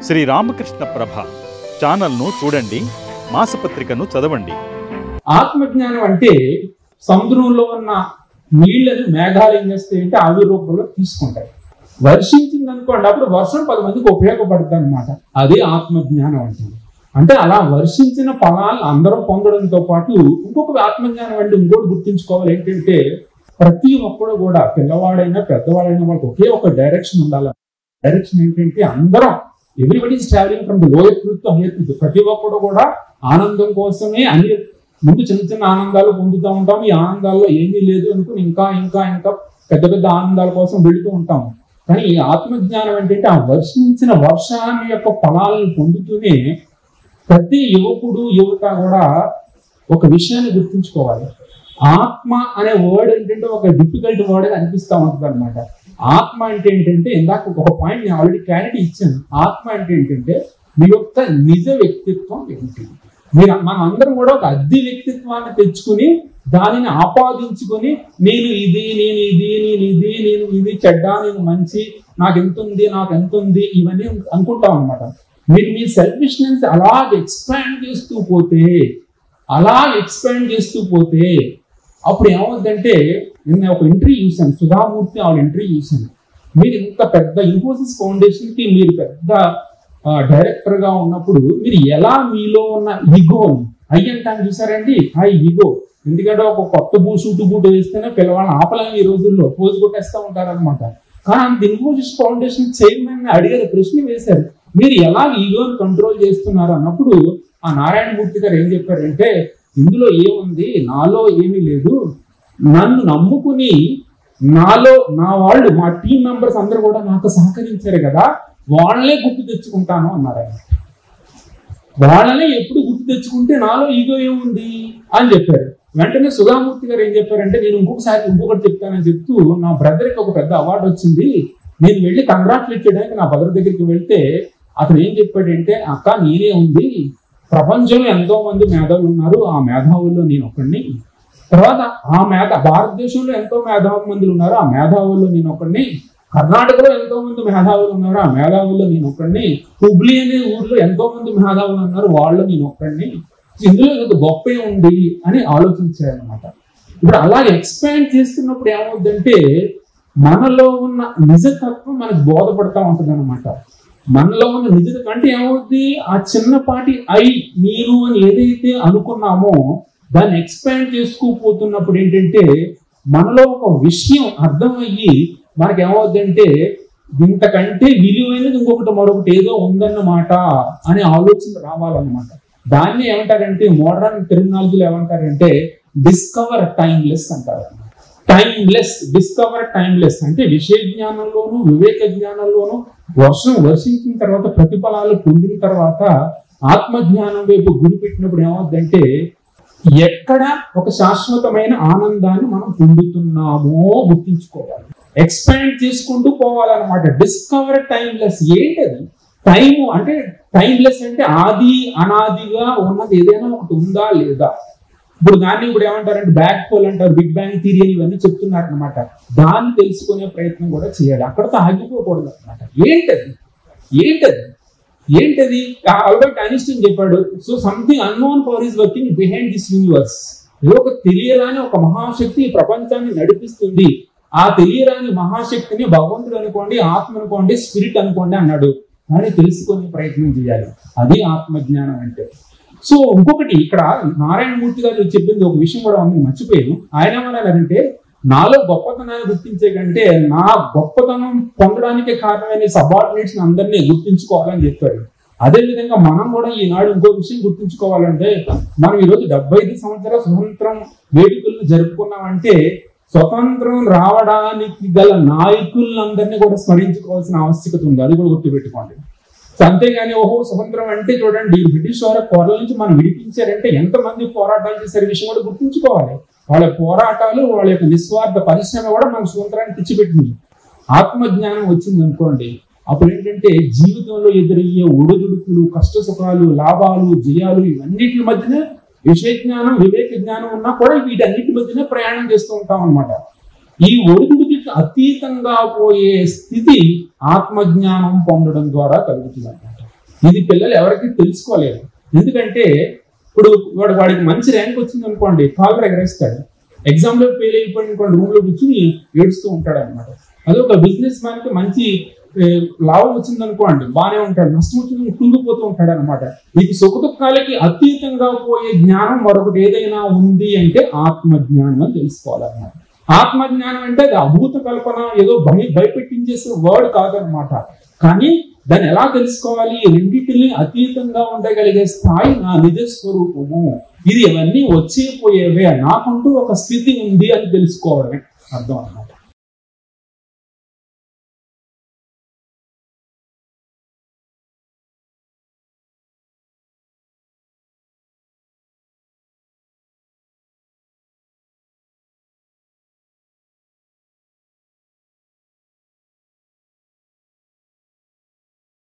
శ్రీ రామకృష్ణ ప్రభ ఛానల్ను చూడండి, మాసపత్రికను చదవండి. ఆత్మజ్ఞానం అంటే సముద్రంలో ఉన్న నీళ్లను మేఘాలు ఏం చేస్తాయంటే ఆవిరి రూపంలో తీసుకుంటాయి. వర్షించింది అనుకోండి, అప్పుడు వర్షం 10 మందికి ఉపయోగపడుతుంది అనమాట. అదే ఆత్మజ్ఞానం అంటుంది. అంటే అలా వర్షించిన ఫలాలు అందరం పొందడంతో పాటు ఇంకొక ఆత్మజ్ఞానం అంటే ఇంకోటి గుర్తించుకోవాలి ఏంటంటే, ప్రతి ఒక్కడు కూడా పిల్లవాడైనా పెద్దవాడైనా వాళ్ళకి ఒకే ఒక డైరెక్షన్ ఉండాలి. డైరెక్షన్ ఏంటంటే అందరం everybody is travelling from the lower truth to hire truth. ప్రతి ఒక్కడు కూడా ఆనందం కోసమే అన్ని ముందు చిన్న చిన్న ఆనందాలు పొందుతూ ఉంటాం. ఈ ఆనందాల్లో ఏమీ లేదు అనుకుని ఇంకా ఇంకా ఇంకా పెద్ద పెద్ద ఆనందాల కోసం వెళుతూ ఉంటాం. కానీ ఈ ఆత్మజ్ఞానం ఏంటంటే ఆ వర్షించిన వర్షాన్ని యొక్క ఫలాలను పొందుతూనే ప్రతి యువకుడు యువత కూడా ఒక విషయాన్ని గుర్తుంచుకోవాలి. ఆత్మ అనే వర్డ్ ఏంటంటే ఒక డిఫికల్ట్ వర్డ్ గా అనిపిస్తూ ఉంటుంది అనమాట. ఆత్మ అంటే ఏంటంటే, ఇందాక ఒక పాయింట్ నేను ఆల్రెడీ క్లారిటీ ఇచ్చాను. ఆత్మ అంటే ఏంటంటే మీ యొక్క నిజ వ్యక్తిత్వం ఏంటి. మనం అందరం కూడా ఒక అద్దె వ్యక్తిత్వాన్ని తెచ్చుకుని దానిని ఆపాదించుకొని నేను ఇది నేను ఇది నేను ఇది నేను ఇది చెడ్డ నేను మంచి నాకు ఎంత ఉంది ఇవన్నీ అనుకుంటాం అనమాట. మీరు మీ సెల్ఫిష్నెస్ అలాగే ఎక్స్పాండ్ చేస్తూ పోతే అప్పుడు ఏమవుతుందంటే, నేను ఒక ఇంటర్వ్యూ చూశాను, సుధామూర్తి వాళ్ళ ఇంటర్వ్యూ చూశాను. మీరు ఇంత పెద్ద ఇన్ఫోసిస్ ఫౌండేషన్ కి మీరు పెద్ద డైరెక్టర్ గా ఉన్నప్పుడు మీరు ఎలా మీలో ఉన్న ఈగోని అయ్యంటాను చూసారండి. ఆ ఈగో ఎందుకంటే ఒక కొత్త సూటు బూటు వేస్తేనే పిల్లవాళ్ళని ఆపలేని ఈ రోజుల్లో పోజు కొట్టేస్తూ ఉంటారనమాట. కానీ అంత ఇన్ఫోసిస్ ఫౌండేషన్ చైర్మన్ అడిగారు, ప్రశ్న వేశారు, మీరు ఎలా ఈగోని కంట్రోల్ చేస్తున్నారు అన్నప్పుడు ఆ నారాయణమూర్తి గారు ఏం చెప్పారంటే, ఇందులో ఏముంది, నాలో ఏమీ లేదు, నన్ను నమ్ముకుని నాలో నా వాళ్ళు మా టీం మెంబర్స్ అందరూ కూడా నాకు సహకరించారు కదా, వాళ్ళనే గుర్తు తెచ్చుకుంటాను అన్నారు ఆయన. వాళ్ళనే ఎప్పుడు గుర్తు తెచ్చుకుంటే నాలో ఈగో ఏముంది అని చెప్పారు. వెంటనే సుధామూర్తి గారు ఏం చెప్పారంటే, నేను ఇంకొకటి చెప్తానని చెప్తూ, నా బ్రదర్కి ఒక పెద్ద అవార్డు వచ్చింది, నేను వెళ్ళి కంగ్రాచులేట్ చేయడానికి నా బ్రదర్ దగ్గరికి వెళ్తే అతను ఏం చెప్పాడంటే, అక్క నేనే ఉంది, ప్రపంచంలో ఎంతో మంది మేధావులు ఉన్నారు, ఆ మేధావుల్లో నేను ఒకడిని, తర్వాత భారతదేశంలో ఎంతో మేధావి మంది ఉన్నారు, ఆ మేధావుల్లో నేను ఒకడిని, కర్ణాటకలో ఎంతో మంది మేధావులు ఉన్నారు, ఆ మేధావుల్లో నేను ఒకడిని, హుబ్లీ అనే ఊర్లో ఎంతో మంది మేధావులు ఉన్నారు, వాళ్ళు నేను ఒకడిని, ఇందులో ఏదో గొప్ప ఉంది అని ఆలోచించారనమాట. ఇప్పుడు అలా ఎక్స్పాండ్ చేస్తున్నప్పుడు ఏమవుతుందంటే, మనలో ఉన్న నిజతత్వం మనకు బోధపడతా ఉంటుంది అనమాట. మనలో ఉన్న నిజత కంటే ఏమవుద్ది, ఆ చిన్నపాటి మీరు అని ఏదైతే అనుకున్నామో దాన్ని ఎక్స్పాండ్ చేసుకుపోతున్నప్పుడు ఏంటంటే, మనలో ఒక విషయం అర్థమయ్యి మనకి ఏమవుద్దంటే, ఇంతకంటే విలువైనది మరొకటి ఏదో ఉందన్నమాట అనే ఆలోచన రావాలన్నమాట. దాన్ని ఏమంటారంటే, మోడర్న్ టెర్మినాలజీలో ఏమంటారంటే డిస్కవర్ టైమ్లెస్ అంటారు. డిస్కవర్ టైమ్లెస్ అంటే విషయ జ్ఞానంలోను వివేక జ్ఞానంలోను వర్షించిన తర్వాత ప్రతిఫలాలు పొందిన తర్వాత ఆత్మజ్ఞానం వైపు గురి పెట్టినప్పుడు ఏమవుతుందంటే, ఎక్కడ ఒక శాశ్వతమైన ఆనందాన్ని మనం పొందుతున్నామో గుర్తించుకోవాలి, ఎక్స్పాండ్ చేసుకుంటూ పోవాలన్నమాట. డిస్కవర్ టైమ్లెస్ ఏంటది? టైము అంటే టైమ్లెస్ అంటే ఆది అనాదిగా ఉన్నది ఏదైనా ఒకటి ఉందా లేదా. ఇప్పుడు ఏమంటారంటే బ్లాక్ హోల్ అంటారు, బిగ్ బ్యాంగ్ థియరీ ఇవన్నీ చెప్తున్నారు అనమాట. దాన్ని తెలుసుకునే ప్రయత్నం కూడా చేయాలి, అక్కడతో ఆగిపోకూడదు అనమాట. ఏంటది ఆల్బర్ట్ ఐన్స్టీన్ చెప్పాడు, so something unknown power is working behind this universe. ఏదో ఒక తెలియరాని ఒక మహాశక్తి ఈ ప్రపంచాన్ని నడిపిస్తుంది. ఆ తెలియరాని మహాశక్తిని భగవంతుడు అనుకోండి, ఆత్మ అనుకోండి, స్పిరిట్ అనుకోండి అన్నాడు. దాన్ని తెలుసుకునే ప్రయత్నం చేయాలి, అది ఆత్మజ్ఞానం అంటే. సో ఇంకొకటి ఇక్కడ నారాయణమూర్తి గారు చెప్పింది ఒక విషయం కూడా ఉంది, మర్చిపోయాను. ఆయన ఏమన్నారంటే, నాలో గొప్పతనాన్ని గుర్తించే కంటే నా గొప్పతనం పొందడానికి కారణమైన సబార్డినేట్స్ అందరినీ గుర్తించుకోవాలని చెప్పారు. అదేవిధంగా మనం కూడా ఈనాడు ఇంకో విషయం గుర్తించుకోవాలంటే, మనం ఈరోజు 75 సంవత్సరాల స్వతంత్రం వేడుకలను జరుపుకున్నామంటే స్వతంత్రం రావడానికి గల నాయకులందరినీ కూడా స్మరించుకోవాల్సిన ఆవశ్యకత ఉంది, అది కూడా గుర్తుపెట్టుకోండి. అంతేగాని స్వతంత్రం అంటే చూడండి, బ్రిటిష్ వారి కోరల నుంచి మనం విడిపించారంటే ఎంతమంది పోరాటాలు చేసే విషయం కూడా గుర్తుంచుకోవాలి. వాళ్ళ పోరాటాలు, వాళ్ళ యొక్క నిస్వార్థ పరిశ్రమ కూడా మనకు స్వతంత్రాన్ని తెచ్చిపెట్టింది. ఆత్మజ్ఞానం వచ్చింది అనుకోండి, అప్పుడు ఏంటంటే జీవితంలో ఎదురయ్యే ఒడిదుడుకులు, కష్ట సుఖాలు, లాభాలు, జయాలు ఇవన్నిటి మధ్యనే విషయ జ్ఞానం వివేక జ్ఞానం ఉన్నా కూడా వీటన్నిటి మధ్యనే ప్రయాణం చేస్తూ ఉంటాం అనమాట. ఈ ఒడిదుడికి అతీతంగా పోయే స్థితి ఆత్మజ్ఞానం పొందడం ద్వారా కలుగుతుంది అన్నమాట. ఇది పిల్లలు ఎవరికి తెలుసుకోలేరు. ఎందుకంటే ఇప్పుడు వాడికి మంచి ర్యాంక్ వచ్చింది అనుకోండి, కాలర్ ఎగరేస్తాడు. ఎగ్జామ్ లో ఫెయిల్ అయిపోయింది అనుకోండి, రూమ్ లో కూర్చుని ఏడుస్తూ ఉంటాడు అనమాట. అదే ఒక బిజినెస్ మ్యాన్ కి మంచి లాభం వచ్చింది అనుకోండి, బాగానే ఉంటాడు. నష్టం వచ్చింది కుంగిపోతూ ఉంటాడు అనమాట. మీకు సుఖ దుఃఖాలకి అతీతంగా పోయే జ్ఞానం మరొకటి ఏదైనా ఉంది అంటే ఆత్మజ్ఞానం అని తెలుసుకోవాలన్నమాట. ఆత్మజ్ఞానం అంటే అది అభూత కల్పన, ఏదో భయపెట్టించేసే వర్డ్ కాదనమాట. కానీ దాన్ని ఎలా తెలుసుకోవాలి? రెండింటిని అతీతంగా ఉండగలిగే స్థాయి నా నిజ స్వరూపము. ఇది ఇవన్నీ వచ్చే పోయేవే, నాకంటూ ఒక స్థితి ఉంది అని తెలుసుకోవడమే అర్థం అన్నమాట.